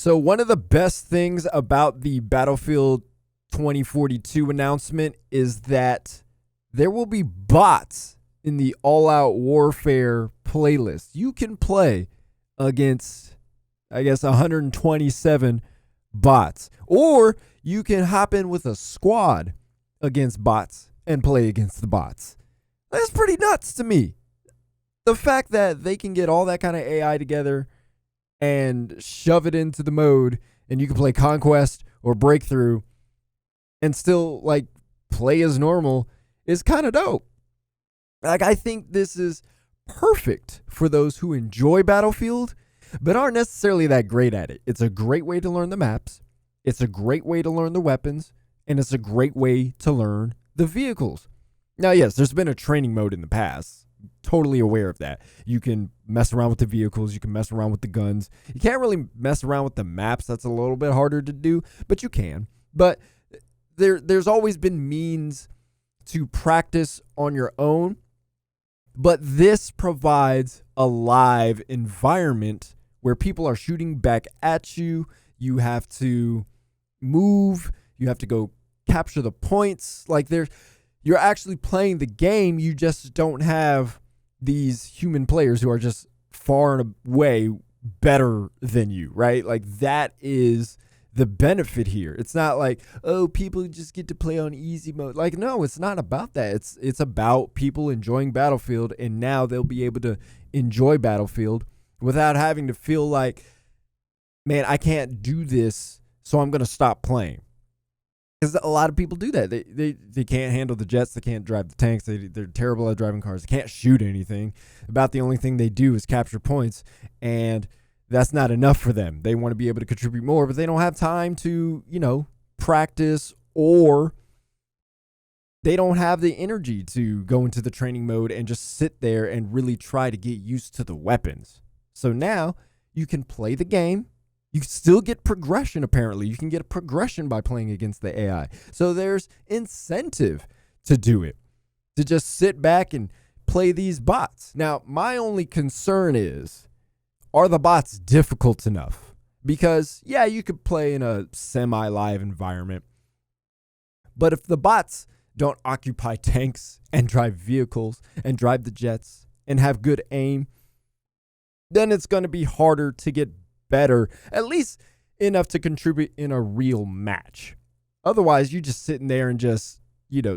So one of the best things about the Battlefield 2042 announcement is that there will be bots in the all-out warfare playlist. You can play against, I guess, 127 bots. Or you can hop in with a squad against bots and play against the bots. That's pretty nuts to me. The fact that they can get all that kind of AI together and shove it into the mode, and you can play Conquest or Breakthrough and still like play as normal is kind of dope. Like, I think this is perfect for those who enjoy Battlefield but aren't necessarily that great at it. It's a great way to learn the maps. It's a great way to learn the weapons, and it's a great way to learn the vehicles. Now, yes, there's been a training mode in the past. Totally aware of that. You can mess around with the vehicles. You can mess around with the guns. You can't really mess around with the maps. That's a little bit harder to do, but you can. But there's always been means to practice on your own. But this provides a live environment where people are shooting back at you. You have to move. You have to go capture the points. Like, you're actually playing the game. You just don't have these human players who are just far and away better than you, right? Like, that is the benefit here. It's not like, oh, people just get to play on easy mode. Like, no, it's not about that. It's about people enjoying Battlefield, and now they'll be able to enjoy Battlefield without having to feel like, man, I can't do this, so I'm going to stop playing. Because a lot of people do that. They can't handle the jets. They can't drive the tanks. They're terrible at driving cars. They can't shoot anything. About the only thing they do is capture points, and that's not enough for them. They want to be able to contribute more, but they don't have time to, practice, or they don't have the energy to go into the training mode and just sit there and really try to get used to the weapons. So now you can play the game. You still get progression, apparently. You can get a progression by playing against the AI. So there's incentive to do it, to just sit back and play these bots. Now, my only concern is, are the bots difficult enough? Because, yeah, you could play in a semi-live environment, but if the bots don't occupy tanks and drive vehicles and drive the jets and have good aim, then it's going to be harder to get better, at least enough to contribute in a real match. Otherwise, you're just sitting there and just,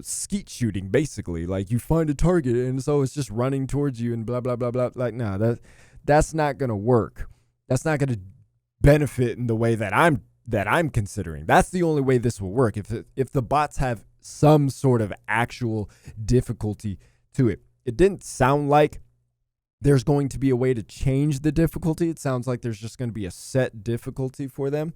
skeet shooting, basically. Like, you find a target, and so it's just running towards you and blah, blah, blah, blah. Like, no, that's not going to work. That's not going to benefit in the way that I'm considering. That's the only way this will work. If the bots have some sort of actual difficulty to it. It didn't sound like there's going to be a way to change the difficulty. It sounds like there's just going to be a set difficulty for them.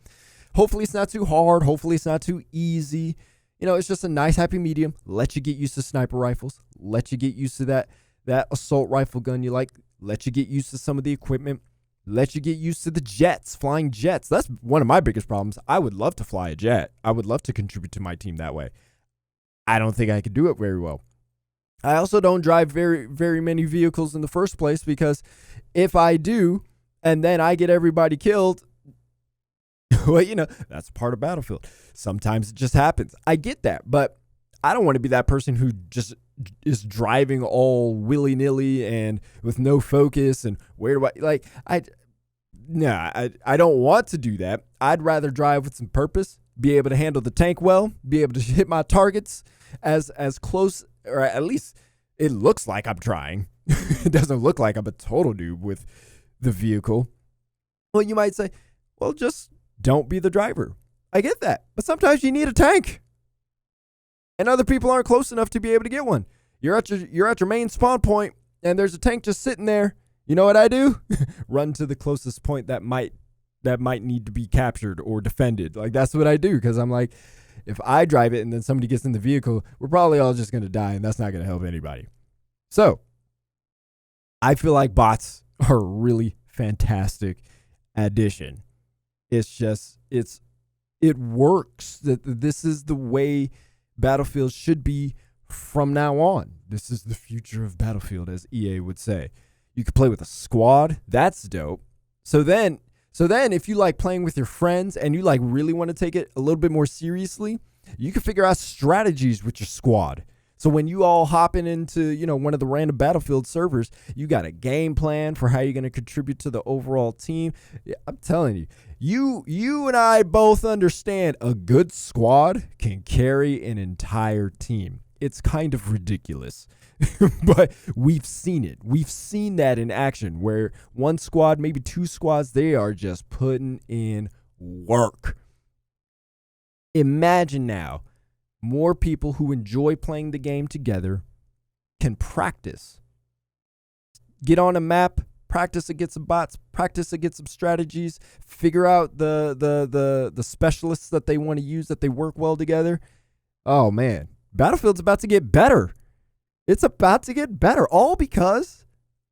Hopefully it's not too hard. Hopefully it's not too easy. It's just a nice happy medium. Let you get used to sniper rifles. Let you get used to that assault rifle gun you like. Let you get used to some of the equipment. Let you get used to the jets, flying jets. That's one of my biggest problems. I would love to fly a jet. I would love to contribute to my team that way. I don't think I could do it very well. I also don't drive very, very many vehicles in the first place, because if I do, and then I get everybody killed, well, that's part of Battlefield. Sometimes it just happens. I get that, but I don't want to be that person who just is driving all willy-nilly and with no focus and where do I don't want to do that. I'd rather drive with some purpose, be able to handle the tank well, be able to hit my targets as close, or at least it looks like I'm trying. It doesn't look like I'm a total noob with the vehicle. Well, you might say, well, just don't be the driver. I get that, but sometimes you need a tank. And other people aren't close enough to be able to get one. You're at your main spawn point, and there's a tank just sitting there. You know what I do? Run to the closest point that might need to be captured or defended. Like, that's what I do, because I'm like, if I drive it and then somebody gets in the vehicle, we're probably all just going to die, and that's not going to help anybody. So I feel like bots are a really fantastic addition. It's just, it works. That this is the way Battlefield should be from now on. This is the future of Battlefield, as EA would say. You could play with a squad. That's dope. So then So then if you like playing with your friends and you like really want to take it a little bit more seriously, you can figure out strategies with your squad. So when you all hopping into, one of the random Battlefield servers, you got a game plan for how you're going to contribute to the overall team. I'm telling you, you and I both understand a good squad can carry an entire team. It's kind of ridiculous, but we've seen it. We've seen that in action where one squad, maybe two squads, they are just putting in work. Imagine now more people who enjoy playing the game together can practice. Get on a map, practice against some bots, practice against some strategies, figure out the specialists that they want to use, that they work well together. Oh man, Battlefield's about to get better. It's about to get better, all because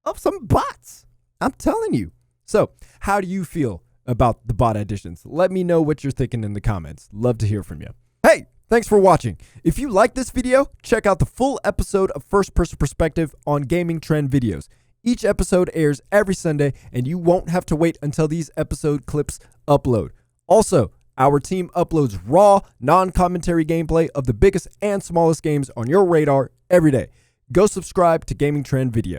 of some bots. I'm telling you. So, how do you feel about the bot additions? Let me know what you're thinking in the comments. Love to hear from you. Hey, thanks for watching. If you like this video, check out the full episode of First Person Perspective on Gaming Trend Videos. Each episode airs every Sunday, and you won't have to wait until these episode clips upload. Also, our team uploads raw, non-commentary gameplay of the biggest and smallest games on your radar every day. Go subscribe to Gaming Trend Videos.